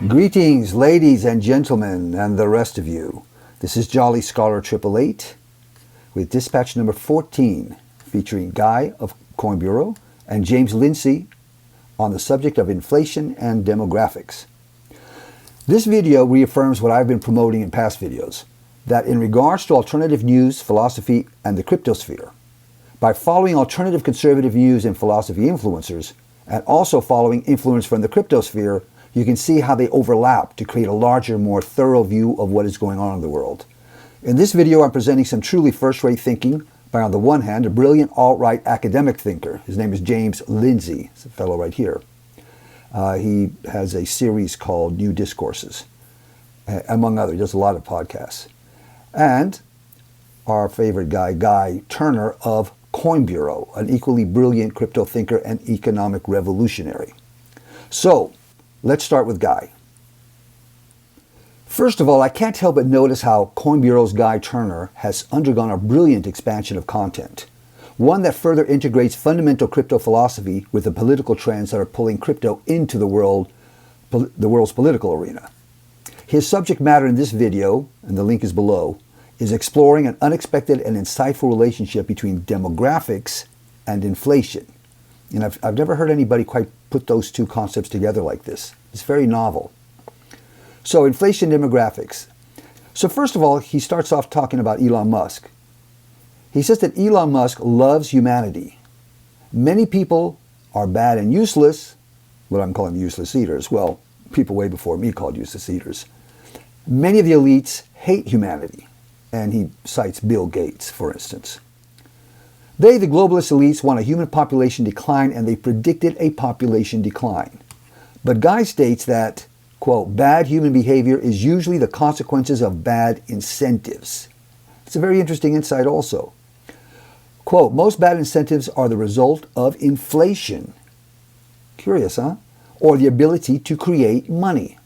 Greetings, ladies and gentlemen, and the rest of you. This is Jolly Scholar 888 with dispatch number 14, featuring Guy of Coin Bureau and James Lindsay on the subject of inflation and demographics. This video reaffirms what I've been promoting in past videos, that in regards to alternative news, philosophy, and the cryptosphere, by following alternative conservative news and philosophy influencers, and also following influence from the cryptosphere, you can see how they overlap to create a larger, more thorough view of what is going on in the world. In this video, I'm presenting some truly first-rate thinking by, on the one hand, a brilliant alt-right academic thinker. His name is James Lindsay. It's a fellow right here. He has a series called New Discourses, among others. He does a lot of podcasts. And our favorite guy, Guy Turner of Coin Bureau, an equally brilliant crypto thinker and economic revolutionary. So, let's start with Guy. First of all, I can't help but notice how Coin Bureau's Guy Turner has undergone a brilliant expansion of content, one that further integrates fundamental crypto philosophy with the political trends that are pulling crypto into the world's political arena. His subject matter in this video, and the link is below, is exploring an unexpected and insightful relationship between demographics and inflation. And I've never heard anybody quite put those two concepts together like this. It's very novel. So, inflation, demographics. So first of all, he starts off talking about Elon Musk. He says that Elon Musk loves humanity. Many people are bad and useless, what I'm calling useless eaters. Well, people way before me called useless eaters. Many of the elites hate humanity. And he cites Bill Gates, for instance. They, the globalist elites, want a human population decline, and they predicted a population decline. But Guy states that, quote, bad human behavior is usually the consequences of bad incentives. It's a very interesting insight also. Quote, most bad incentives are the result of inflation. Curious, huh? Or the ability to create money.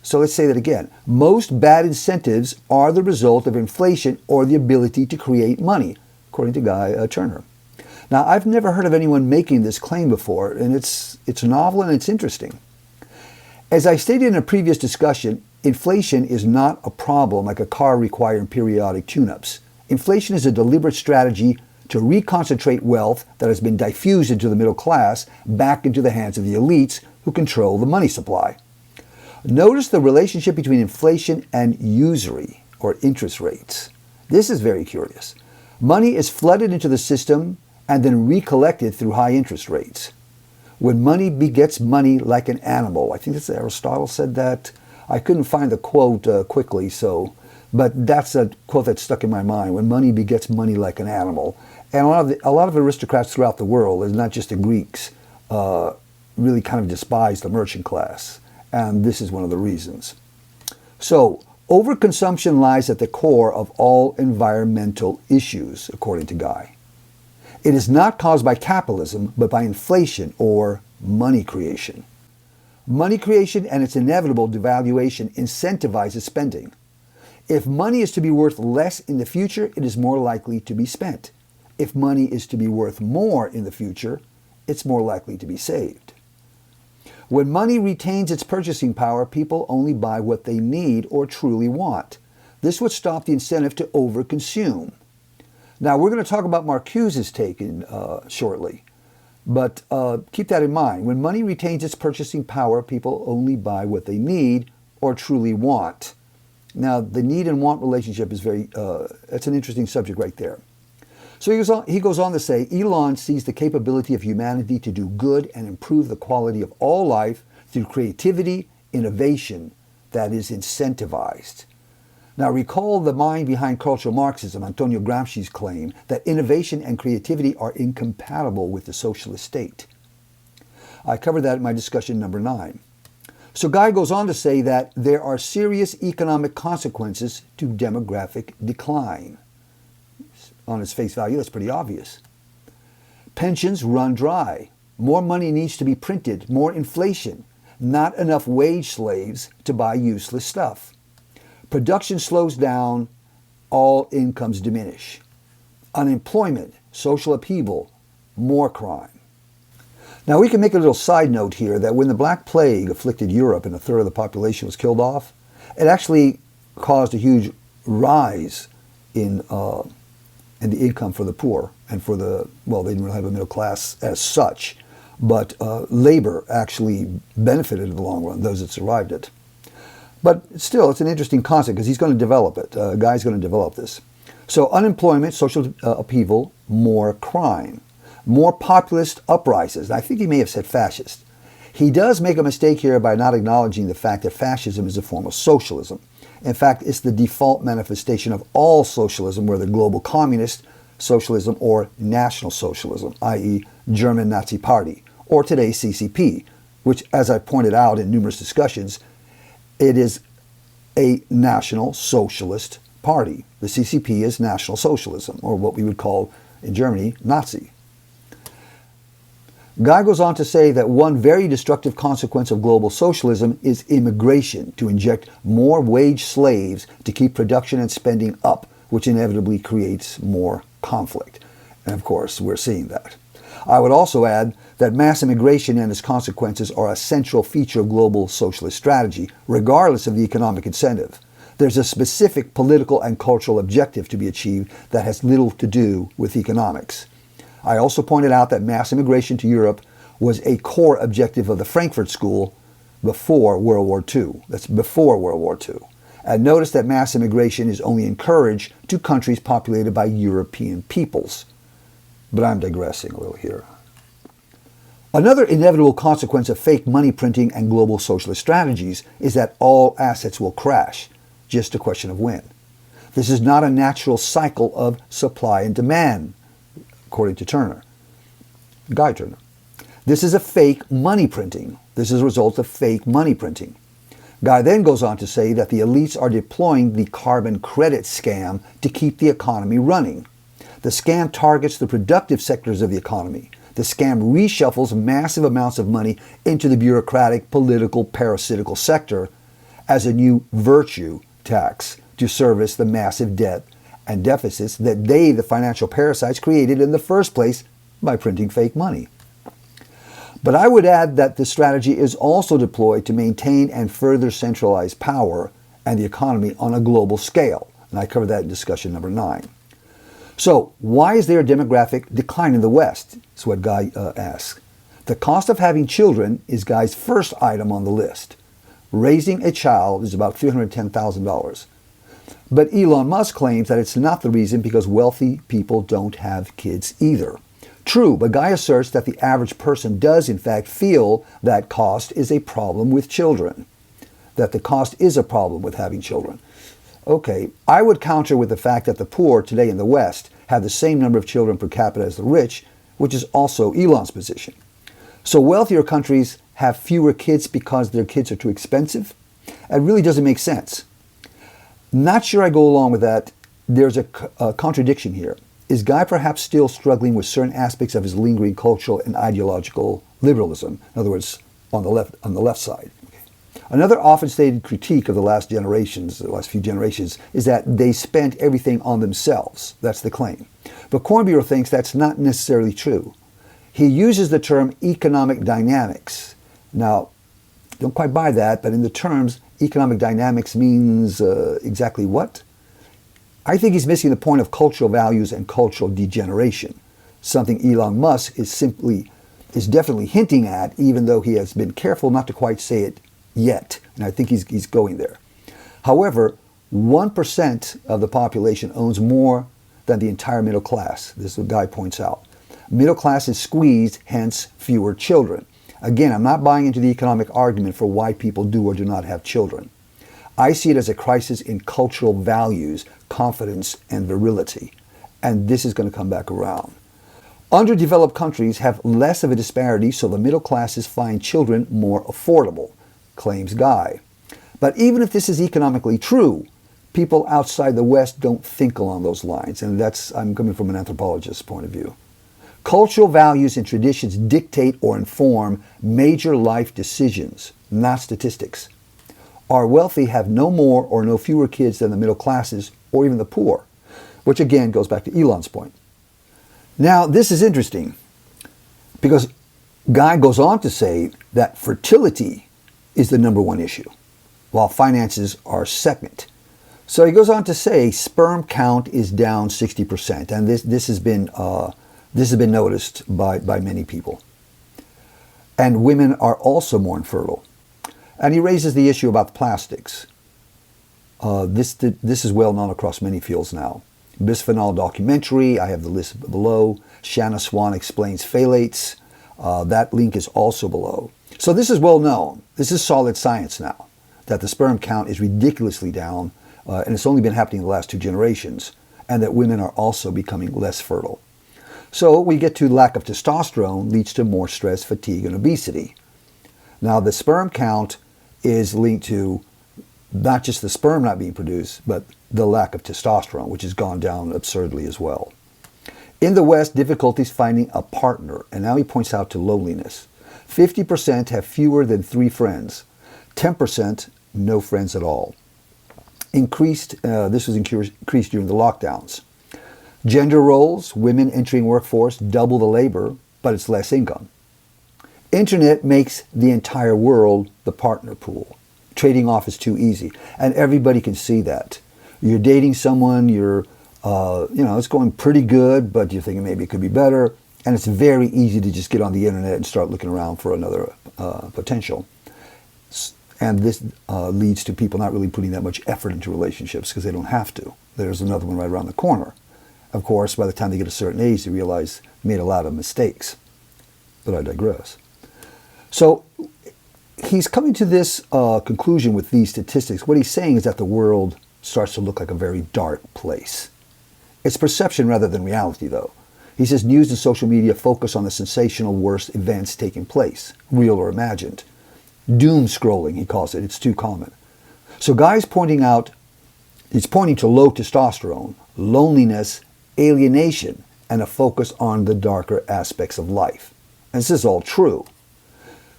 So let's say that again. Most bad incentives are the result of inflation or the ability to create money, according to Guy Turner. Now, I've never heard of anyone making this claim before, and it's novel and it's interesting. As I stated in a previous discussion, inflation is not a problem like a car requiring periodic tune-ups. Inflation is a deliberate strategy to reconcentrate wealth that has been diffused into the middle class back into the hands of the elites who control the money supply. Notice the relationship between inflation and usury, or interest rates. This is very curious. Money is flooded into the system and then recollected through high interest rates. When money begets money like an animal, I think that's Aristotle said that. I couldn't find the quote quickly, but that's a quote that stuck in my mind. When money begets money like an animal. And a lot of aristocrats throughout the world, and not just the Greeks, really kind of despise the merchant class. And this is one of the reasons. So, overconsumption lies at the core of all environmental issues, according to Guy. It is not caused by capitalism, but by inflation or money creation. Money creation and its inevitable devaluation incentivizes spending. If money is to be worth less in the future, it is more likely to be spent. If money is to be worth more in the future, it's more likely to be saved. When money retains its purchasing power, people only buy what they need or truly want. This would stop the incentive to overconsume. Now, we're going to talk about Marcuse's take shortly, but keep that in mind. When money retains its purchasing power, people only buy what they need or truly want. Now, the need and want relationship is that's an interesting subject right there. So he goes on to say, Elon sees the capability of humanity to do good and improve the quality of all life through creativity, innovation that is incentivized. Now recall the mind behind cultural Marxism, Antonio Gramsci's claim that innovation and creativity are incompatible with the socialist state. I covered that in my discussion number 9. So Guy goes on to say that there are serious economic consequences to demographic decline. On its face value, that's pretty obvious. Pensions run dry. More money needs to be printed, more inflation. Not enough wage slaves to buy useless stuff. Production slows down, all incomes diminish. Unemployment, social upheaval, more crime. Now we can make a little side note here that when the Black Plague afflicted Europe and a third of the population was killed off, it actually caused a huge rise in the income for the poor and for they didn't really have a middle class as such, but labor actually benefited in the long run, those that survived it. But still, it's an interesting concept because he's going to develop it. A guy's going to develop this. So unemployment, social upheaval, more crime, more populist uprisings. I think he may have said fascist. He does make a mistake here by not acknowledging the fact that fascism is a form of socialism. In fact, it's the default manifestation of all socialism, whether global communist socialism or national socialism, i.e. German Nazi Party, or today's CCP, which, as I pointed out in numerous discussions, it is a national socialist party. The CCP is National Socialism, or what we would call in Germany, Nazi. Guy goes on to say that one very destructive consequence of global socialism is immigration, to inject more wage slaves to keep production and spending up, which inevitably creates more conflict. And of course, we're seeing that. I would also add that mass immigration and its consequences are a central feature of global socialist strategy, regardless of the economic incentive. There's a specific political and cultural objective to be achieved that has little to do with economics. I also pointed out that mass immigration to Europe was a core objective of the Frankfurt School before World War II. That's before World War II. And notice that mass immigration is only encouraged to countries populated by European peoples. But I'm digressing a little here. Another inevitable consequence of fake money printing and global socialist strategies is that all assets will crash, just a question of when. This is not a natural cycle of supply and demand, according to Guy Turner. This is a fake money printing. This is a result of fake money printing. Guy then goes on to say that the elites are deploying the carbon credit scam to keep the economy running. The scam targets the productive sectors of the economy. The scam reshuffles massive amounts of money into the bureaucratic, political, parasitical sector as a new virtue tax to service the massive debt and deficits that they, the financial parasites, created in the first place by printing fake money. But I would add that the strategy is also deployed to maintain and further centralize power and the economy on a global scale. And I covered that in discussion number 9. So, why is there a demographic decline in the West? Is what Guy asks. The cost of having children is Guy's first item on the list. Raising a child is about $310,000. But Elon Musk claims that it's not the reason because wealthy people don't have kids either. True, but Guy asserts that the average person does in fact feel that cost is a problem with children. That the cost is a problem with having children. Okay, I would counter with the fact that the poor today in the West have the same number of children per capita as the rich, which is also Elon's position. So wealthier countries have fewer kids because their kids are too expensive? It really doesn't make sense. Not sure I go along with that. There's a contradiction here. Is Guy perhaps still struggling with certain aspects of his lingering cultural and ideological liberalism? In other words, on the left side. Another often stated critique of the last few generations, is that they spent everything on themselves. That's the claim. But Kornbureau thinks that's not necessarily true. He uses the term economic dynamics. Now, don't quite buy that, but in the terms, economic dynamics means exactly what? I think he's missing the point of cultural values and cultural degeneration, something Elon Musk is definitely hinting at, even though he has been careful not to quite say it yet, and I think he's going there. However, 1% of the population owns more than the entire middle class. This is what Guy points out. Middle class is squeezed, hence fewer children. Again, I'm not buying into the economic argument for why people do or do not have children. I see it as a crisis in cultural values, confidence, and virility. And this is going to come back around. Underdeveloped countries have less of a disparity, so the middle classes find children more affordable, claims Guy. But even if this is economically true, people outside the West don't think along those lines. And I'm coming from an anthropologist's point of view. Cultural values and traditions dictate or inform major life decisions, not statistics. Our wealthy have no more or no fewer kids than the middle classes or even the poor, which again goes back to Elon's point. Now, this is interesting because Guy goes on to say that fertility is the number one issue, while finances are second. So he goes on to say sperm count is down 60%, and this has been noticed by many people. And women are also more infertile. And he raises the issue about the plastics. This is well known across many fields now. Bisphenol documentary, I have the list below. Shanna Swan explains phthalates. That link is also below. So this is well known. This is solid science now, that the sperm count is ridiculously down, and it's only been happening in the last 2 generations, and that women are also becoming less fertile. So we get to lack of testosterone leads to more stress, fatigue, and obesity. Now the sperm count is linked to not just the sperm not being produced, but the lack of testosterone, which has gone down absurdly as well. In the West, difficulties finding a partner, and now he points out to loneliness. 50% have fewer than 3 friends. 10% no friends at all. This was increased during the lockdowns. Gender roles, women entering workforce, double the labor, but it's less income. Internet makes the entire world the partner pool. Trading off is too easy, and everybody can see that. You're dating someone, it's going pretty good, but you're thinking maybe it could be better, and it's very easy to just get on the internet and start looking around for another potential. And this leads to people not really putting that much effort into relationships because they don't have to. There's another one right around the corner. Of course, by the time they get a certain age, they realize they made a lot of mistakes. But I digress. So he's coming to this conclusion with these statistics. What he's saying is that the world starts to look like a very dark place. It's perception rather than reality, though. He says news and social media focus on the sensational worst events taking place, real or imagined. Doom scrolling, he calls it. It's too common. So Guy's pointing to low testosterone, loneliness, alienation, and a focus on the darker aspects of life. And this is all true.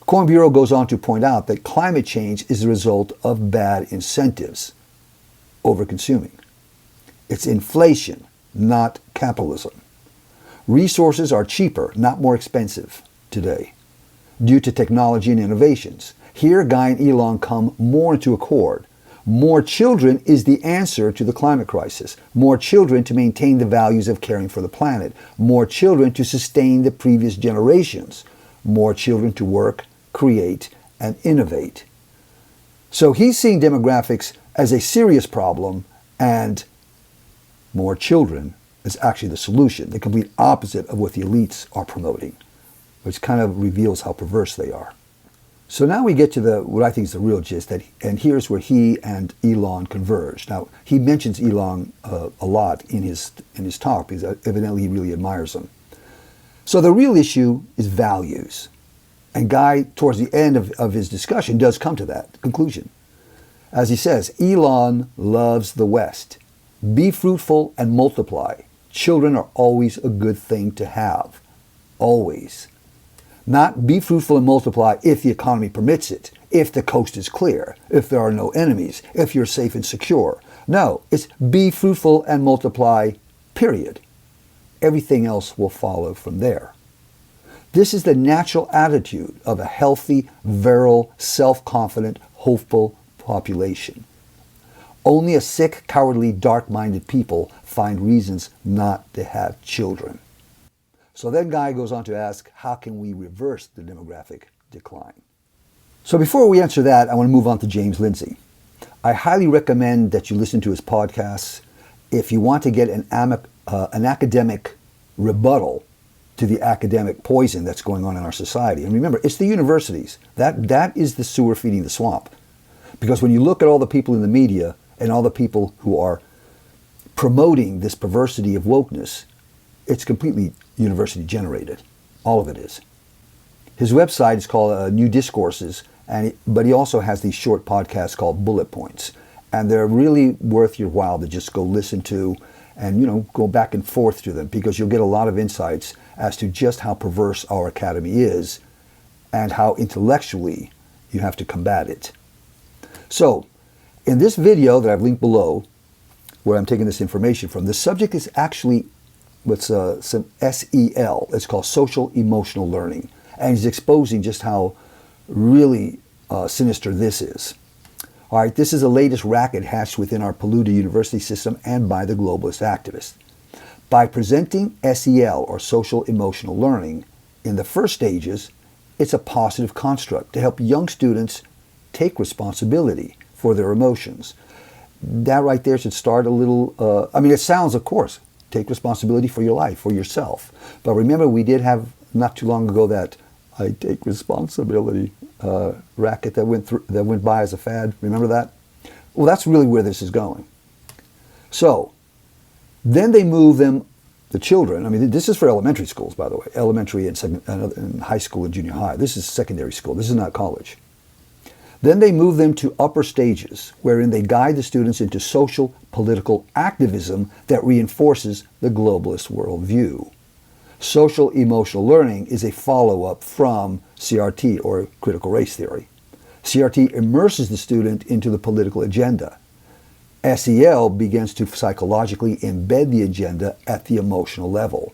Coin Bureau goes on to point out that climate change is the result of bad incentives, over-consuming. It's inflation, not capitalism. Resources are cheaper, not more expensive today, due to technology and innovations. Here, Guy and Elon come more into accord. More children is the answer to the climate crisis. More children to maintain the values of caring for the planet. More children to sustain the previous generations. More children to work, create, and innovate. So he's seeing demographics as a serious problem, and more children is actually the solution, the complete opposite of what the elites are promoting, which kind of reveals how perverse they are. So now we get to what I think is the real gist, and here's where he and Elon converge. Now, he mentions Elon a lot in his talk because evidently he really admires him. So the real issue is values. And Guy, towards the end of his discussion, does come to that conclusion. As he says, Elon loves the West. Be fruitful and multiply. Children are always a good thing to have. Always. Not be fruitful and multiply if the economy permits it, if the coast is clear, if there are no enemies, if you're safe and secure. No, it's be fruitful and multiply, period. Everything else will follow from there. This is the natural attitude of a healthy, virile, self-confident, hopeful population. Only a sick, cowardly, dark-minded people find reasons not to have children. So then Guy goes on to ask, how can we reverse the demographic decline? So before we answer that, I want to move on to James Lindsay. I highly recommend that you listen to his podcasts if you want to get an academic rebuttal to the academic poison that's going on in our society. And remember, it's the universities. That is the sewer feeding the swamp. Because when you look at all the people in the media and all the people who are promoting this perversity of wokeness, it's completely university generated. All of it is. His website is called New Discourses, but he also has these short podcasts called Bullet Points. And they're really worth your while to just go listen to and go back and forth to them, because you'll get a lot of insights as to just how perverse our academy is and how intellectually you have to combat it. So, in this video that I've linked below, where I'm taking this information from, the subject is actually what's some SEL. It's called social emotional learning. And he's exposing just how really sinister this is. All right, this is the latest racket hatched within our polluted university system and by the globalist activists. By presenting SEL, or social emotional learning, in the first stages, it's a positive construct to help young students take responsibility for their emotions. That right there should start a little, it sounds, of course, take responsibility for your life, for yourself. But remember, we did have not too long ago that I take responsibility racket that went by as a fad. Remember that? Well, that's really where this is going. So then they move them, the children. This is for elementary schools, by the way, elementary and high school and junior high. This is secondary school. This is not college. Then they move them to upper stages, wherein they guide the students into social political activism that reinforces the globalist worldview. Social emotional learning is a follow-up from CRT, or critical race theory. CRT immerses the student into the political agenda. SEL begins to psychologically embed the agenda at the emotional level.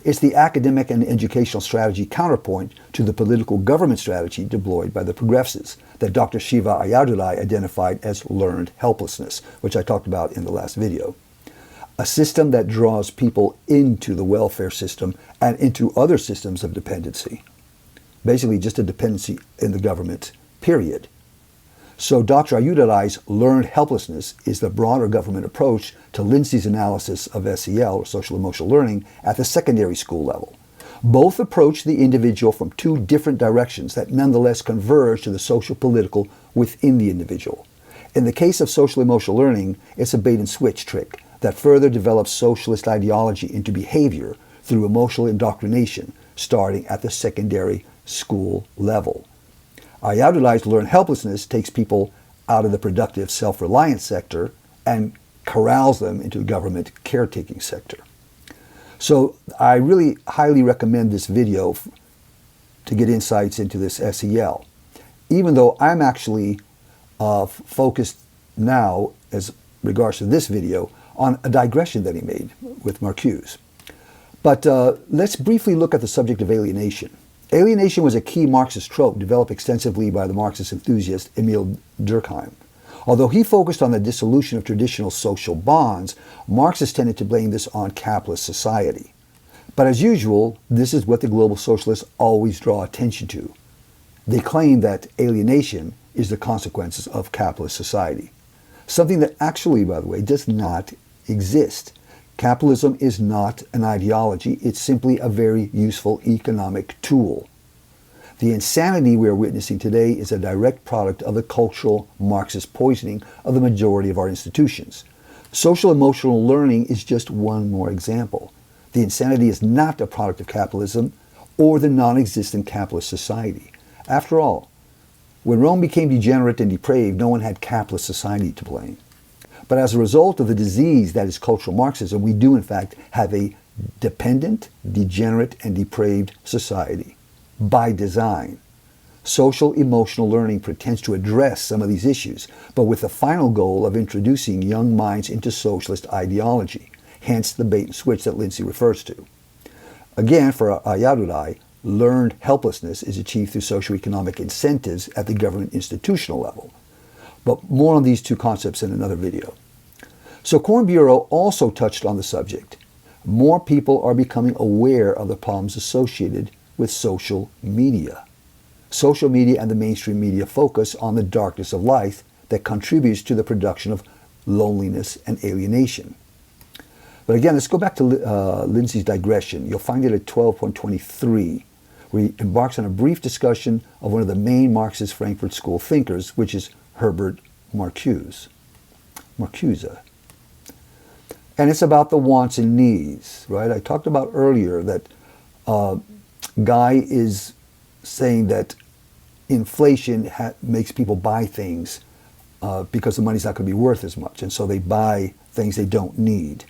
It's the academic and educational strategy counterpoint to the political government strategy deployed by the progressives that Dr. Shiva Ayyadurai identified as learned helplessness, which I talked about in the last video. A system that draws people into the welfare system and into other systems of dependency. Basically just a dependency in the government, period. So Dr. Ayyadurai learned helplessness is the broader government approach to Lindsay's analysis of SEL, or social emotional learning, at the secondary school level. Both approach the individual from two different directions that nonetheless converge to the social political within the individual. In the case of social emotional learning, it's a bait and switch trick that further develops socialist ideology into behavior through emotional indoctrination, starting at the secondary school level. Ayyadurai learned helplessness takes people out of the productive self-reliant sector and corrals them into the government caretaking sector. So I really highly recommend this video to get insights into this SEL, even though I'm actually focused now, as regards to this video, on a digression that he made with Marcuse. But let's briefly look at the subject of alienation. Alienation was a key Marxist trope developed extensively by the Marxist enthusiast Emil Durkheim. Although he focused on the dissolution of traditional social bonds, Marxists tended to blame this on capitalist society. But as usual, this is what the global socialists always draw attention to. They claim that alienation is the consequences of capitalist society. Something that actually, by the way, does not exist. Capitalism is not an ideology, it's simply a very useful economic tool. The insanity we are witnessing today is a direct product of the cultural Marxist poisoning of the majority of our institutions. Social emotional learning is just one more example. The insanity is not a product of capitalism or the non-existent capitalist society. After all, when Rome became degenerate and depraved, no one had capitalist society to blame. But as a result of the disease that is cultural Marxism, we do in fact have a dependent, degenerate, and depraved society. By design. Social emotional learning pretends to address some of these issues, but with the final goal of introducing young minds into socialist ideology, hence the bait and switch that Lindsay refers to. Again, for Ayyadurai, learned helplessness is achieved through socioeconomic incentives at the government institutional level. But more on these two concepts in another video. So Corn Bureau also touched on the subject. More people are becoming aware of the problems associated with social media. Social media and the mainstream media focus on the darkness of life that contributes to the production of loneliness and alienation. But again, let's go back to Lindsay's digression. You'll find it at 12.23, where he embarks on a brief discussion of one of the main Marxist Frankfurt School thinkers, which is Herbert Marcuse. And it's about the wants and needs, right? I talked about earlier that Guy is saying that inflation makes people buy things because the money's not going to be worth as much, and so they buy things they don't need.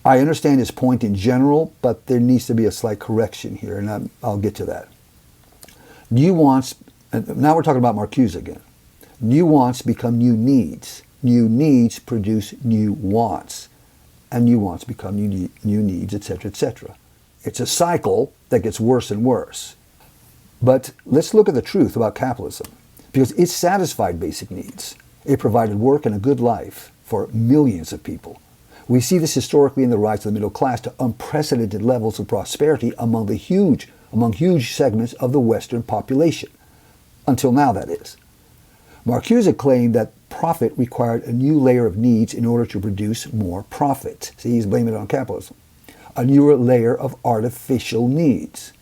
I understand his point in general, but there needs to be a slight correction here, and I'll get to that. New wants, and now we're talking about Marcuse again. New wants become new needs. New needs produce new wants. And new wants become new needs, etc., etc. It's a cycle that gets worse and worse. But let's look at the truth about capitalism, because it satisfied basic needs. It provided work and a good life for millions of people. We see this historically in the rise of the middle class to unprecedented levels of prosperity among huge segments of the Western population. Until now, that is. Marcuse claimed that profit required a new layer of needs in order to produce more profit. See, he's blaming it on capitalism. A newer layer of artificial needs.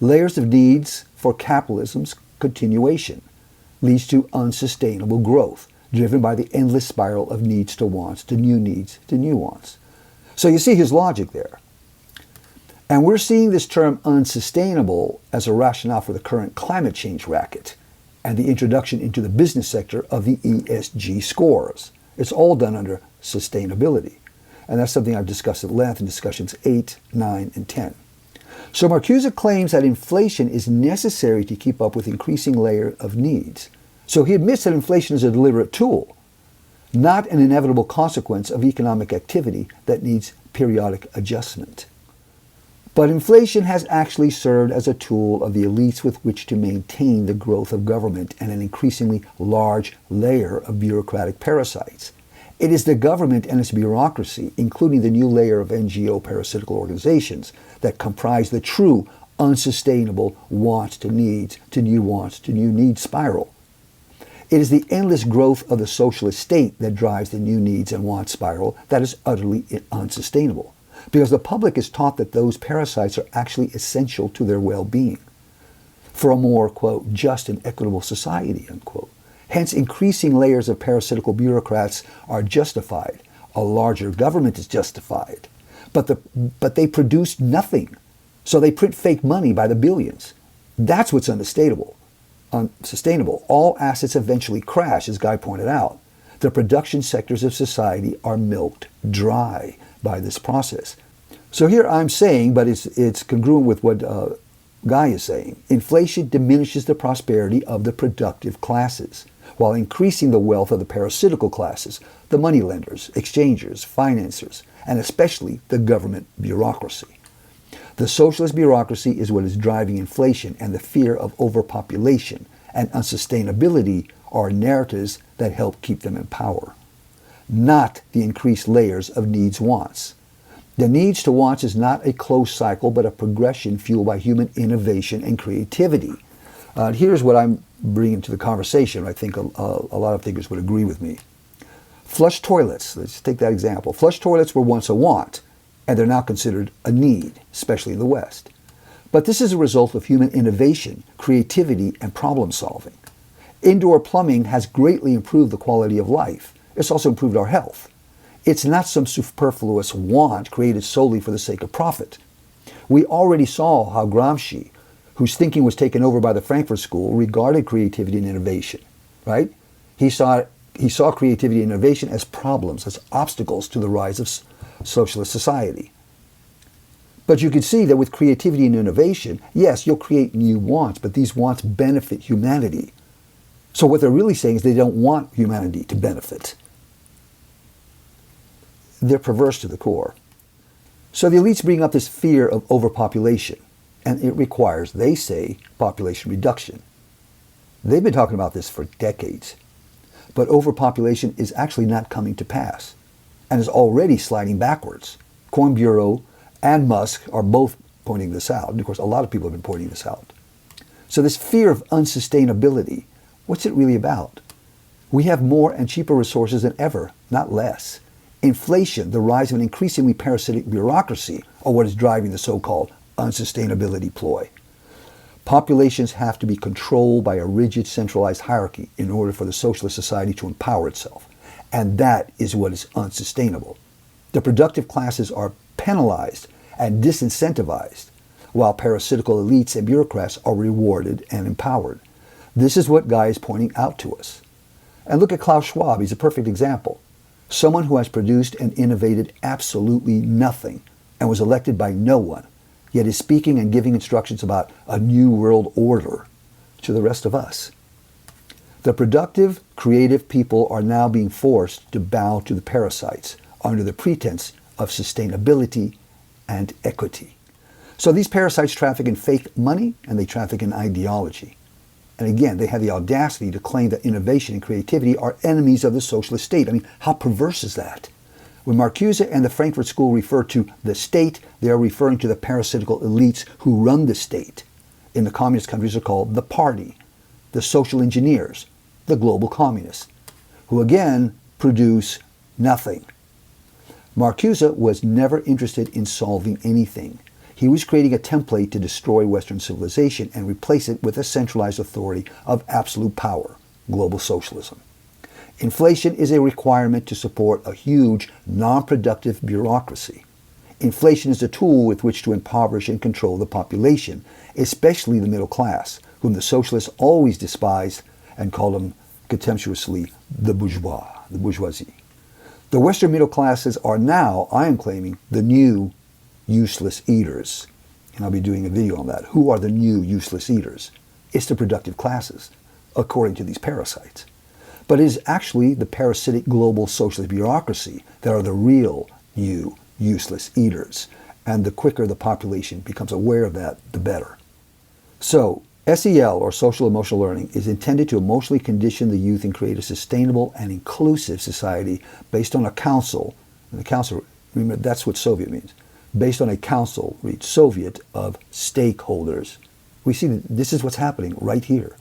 Layers of needs for capitalism's continuation leads to unsustainable growth, driven by the endless spiral of needs to wants to new needs to new wants. So you see his logic there. And we're seeing this term unsustainable as a rationale for the current climate change racket and the introduction into the business sector of the ESG scores. It's all done under sustainability. And that's something I've discussed at length in discussions 8, 9, and 10. So Marcuse claims that inflation is necessary to keep up with increasing layer of needs. So he admits that inflation is a deliberate tool, not an inevitable consequence of economic activity that needs periodic adjustment. But inflation has actually served as a tool of the elites with which to maintain the growth of government and an increasingly large layer of bureaucratic parasites. It is the government and its bureaucracy, including the new layer of NGO parasitical organizations, that comprise the true unsustainable wants to needs to new wants to new needs spiral. It is the endless growth of the socialist state that drives the new needs and wants spiral that is utterly unsustainable, because the public is taught that those parasites are actually essential to their well-being for a more, quote, just and equitable society, unquote. Hence, increasing layers of parasitical bureaucrats are justified. A larger government is justified. But they produce nothing. So they print fake money by the billions. That's what's unsustainable. All assets eventually crash, as Guy pointed out. The production sectors of society are milked dry by this process. So here I'm saying, but it's congruent with what Guy is saying, inflation diminishes the prosperity of the productive classes, while increasing the wealth of the parasitical classes, the moneylenders, exchangers, financiers, and especially the government bureaucracy. The socialist bureaucracy is what is driving inflation, and the fear of overpopulation and unsustainability are narratives that help keep them in power, not the increased layers of needs-wants. The needs to wants is not a closed cycle, but a progression fueled by human innovation and creativity. Here's what I'm bringing to the conversation. I think a lot of thinkers would agree with me. Flush toilets, let's take that example. Flush toilets were once a want, and they're now considered a need, especially in the West. But this is a result of human innovation, creativity, and problem solving. Indoor plumbing has greatly improved the quality of life. It's also improved our health. It's not some superfluous want created solely for the sake of profit. We already saw how Gramsci, whose thinking was taken over by the Frankfurt School, regarded creativity and innovation, right? He saw creativity and innovation as problems, as obstacles to the rise of socialist society. But you can see that with creativity and innovation, yes, you'll create new wants, but these wants benefit humanity. So what they're really saying is they don't want humanity to benefit. They're perverse to the core. So the elites bring up this fear of overpopulation, and it requires, they say, population reduction. They've been talking about this for decades. But overpopulation is actually not coming to pass, and is already sliding backwards. Coin Bureau and Musk are both pointing this out. And of course, a lot of people have been pointing this out. So this fear of unsustainability, what's it really about? We have more and cheaper resources than ever, not less. Inflation, the rise of an increasingly parasitic bureaucracy, are what is driving the so-called unsustainability ploy. Populations have to be controlled by a rigid centralized hierarchy in order for the socialist society to empower itself. And that is what is unsustainable. The productive classes are penalized and disincentivized, while parasitical elites and bureaucrats are rewarded and empowered. This is what Guy is pointing out to us. And look at Klaus Schwab. He's a perfect example. Someone who has produced and innovated absolutely nothing and was elected by no one, yet is speaking and giving instructions about a new world order to the rest of us. The productive, creative people are now being forced to bow to the parasites under the pretense of sustainability and equity. So these parasites traffic in fake money and they traffic in ideology. And again, they have the audacity to claim that innovation and creativity are enemies of the socialist state. I mean, how perverse is that? When Marcuse and the Frankfurt School refer to the state, they are referring to the parasitical elites who run the state. In the communist countries are called the party, the social engineers, the global communists, who again produce nothing. Marcuse was never interested in solving anything. He was creating a template to destroy Western civilization and replace it with a centralized authority of absolute power, global socialism. Inflation is a requirement to support a huge, non-productive bureaucracy. Inflation is a tool with which to impoverish and control the population, especially the middle class, whom the socialists always despised and called them contemptuously the bourgeoisie. The Western middle classes are now, I am claiming, the new useless eaters. And I'll be doing a video on that. Who are the new useless eaters? It's the productive classes, according to these parasites. But it is actually the parasitic global socialist bureaucracy that are the real new useless eaters. And the quicker the population becomes aware of that, the better. So, SEL, or social emotional learning, is intended to emotionally condition the youth and create a sustainable and inclusive society based on a council. And the council, remember, that's what Soviet means. Based on a council, read Soviet, of stakeholders. We see that this is what's happening right here.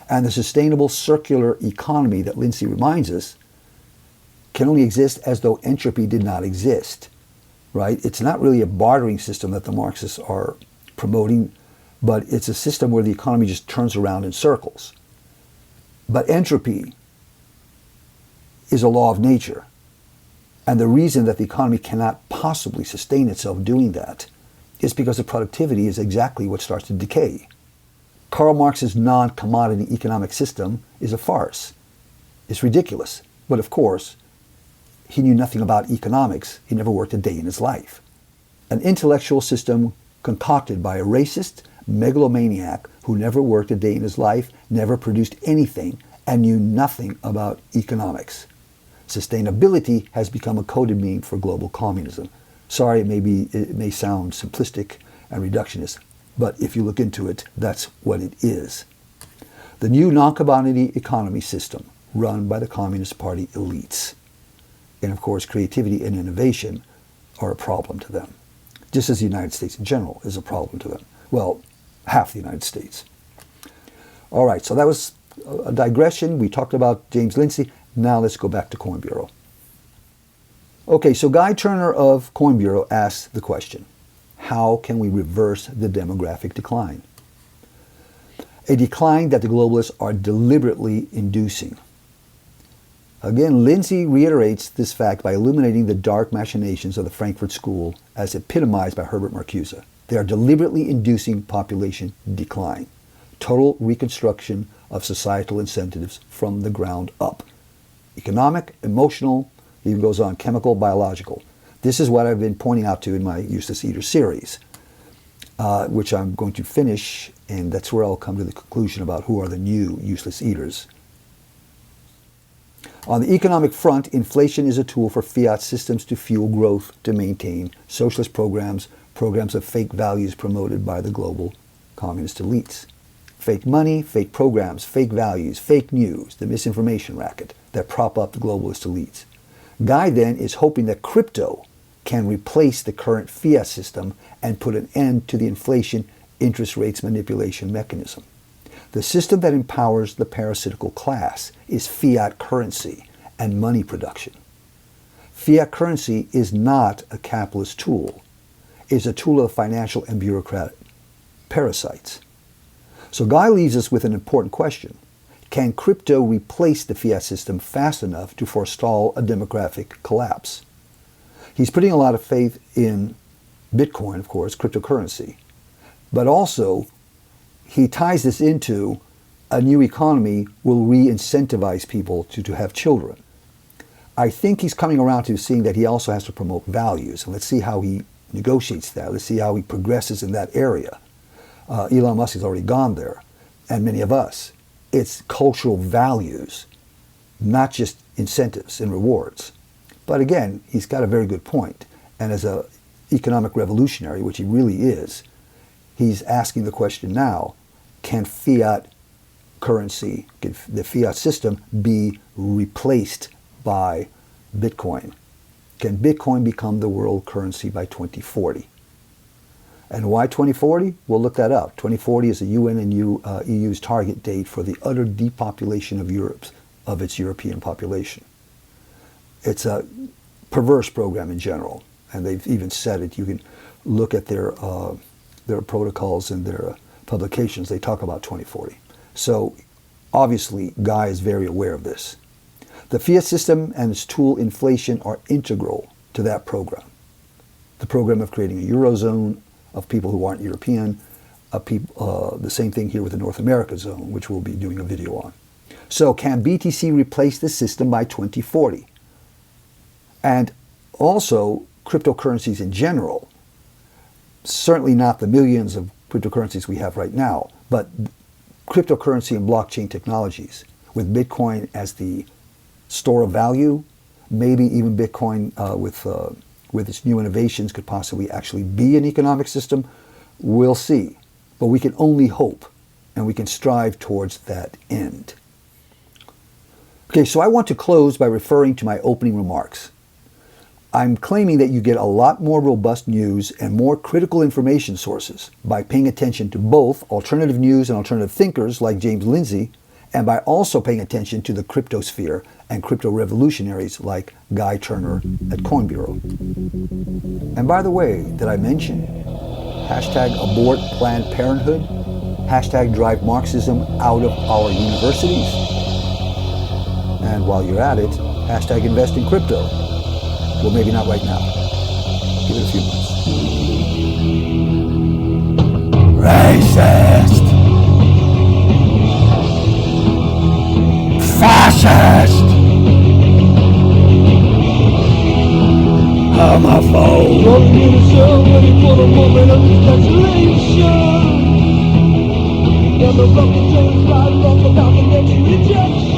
And the sustainable circular economy that Lindsay reminds us can only exist as though entropy did not exist, right? It's not really a bartering system that the Marxists are promoting, but it's a system where the economy just turns around in circles. But entropy is a law of nature. And the reason that the economy cannot possibly sustain itself doing that is because the productivity is exactly what starts to decay. Karl Marx's non-commodity economic system is a farce. It's ridiculous. But of course, he knew nothing about economics. He never worked a day in his life. An intellectual system concocted by a racist megalomaniac who never worked a day in his life, never produced anything, and knew nothing about economics. Sustainability has become a coded meme for global communism. Sorry, it may sound simplistic and reductionist, but if you look into it, that's what it is. The new non-commodity economy system run by the Communist Party elites. And of course, creativity and innovation are a problem to them, just as the United States in general is a problem to them. Well, half the United States. All right, so that was a digression. We talked about James Lindsay. Now let's go back to Coin Bureau. Okay, so Guy Turner of Coin Bureau asked the question, how can we reverse the demographic decline? A decline that the globalists are deliberately inducing. Again, Lindsay reiterates this fact by illuminating the dark machinations of the Frankfurt School as epitomized by Herbert Marcuse. They are deliberately inducing population decline, total reconstruction of societal incentives from the ground up. Economic, emotional, he even goes on, chemical, biological. This is what I've been pointing out to in my Useless Eater series, which I'm going to finish, and that's where I'll come to the conclusion about who are the new useless eaters. On the economic front, inflation is a tool for fiat systems to fuel growth, to maintain socialist programs of fake values promoted by the global communist elites. Fake money, fake programs, fake values, fake news, the misinformation racket that prop up the globalist elites. Guy then is hoping that crypto can replace the current fiat system and put an end to the inflation interest rates manipulation mechanism. The system that empowers the parasitical class is fiat currency and money production. Fiat currency is not a capitalist tool. It is a tool of the financial and bureaucratic parasites. So Guy leaves us with an important question. Can crypto replace the fiat system fast enough to forestall a demographic collapse? He's putting a lot of faith in Bitcoin, of course, cryptocurrency, but also he ties this into a new economy will re-incentivize people to have children. I think he's coming around to seeing that he also has to promote values, and let's see how he negotiates that. Let's see how he progresses in that area. Elon Musk has already gone there, and many of us. It's cultural values, not just incentives and rewards. But again, he's got a very good point. And as a economic revolutionary, which he really is, he's asking the question now, can fiat currency, can the fiat system be replaced by Bitcoin? Can Bitcoin become the world currency by 2040? And why 2040? We'll look that up. 2040 is the UN and EU's target date for the utter depopulation of its European population. It's a perverse program in general, and they've even said it. You can look at their protocols and their publications. They talk about 2040. So obviously, Guy is very aware of this. The fiat system and its tool inflation are integral to that program. The program of creating a Eurozone of people who aren't European, the same thing here with the North America zone, which we'll be doing a video on. So can BTC replace the system by 2040? And also cryptocurrencies in general, certainly not the millions of cryptocurrencies we have right now, but cryptocurrency and blockchain technologies, with Bitcoin as the store of value, maybe even Bitcoin with its new innovations could possibly actually be an economic system. We'll see. But we can only hope, and we can strive towards that end. Okay, so I want to close by referring to my opening remarks. I'm claiming that you get a lot more robust news and more critical information sources by paying attention to both alternative news and alternative thinkers like James Lindsay, and by also paying attention to the cryptosphere and crypto revolutionaries like Guy Turner at Coin Bureau. And by the way, did I mention hashtag abort Planned Parenthood, hashtag drive Marxism out of our universities? And while you're at it, hashtag invest in crypto. Well, maybe not right now. Give it a few months. Racist! Fascist! Homophobe! Rolling in a cell, ready for the moment of congratulations. Never broken chains, right off about the next rejection.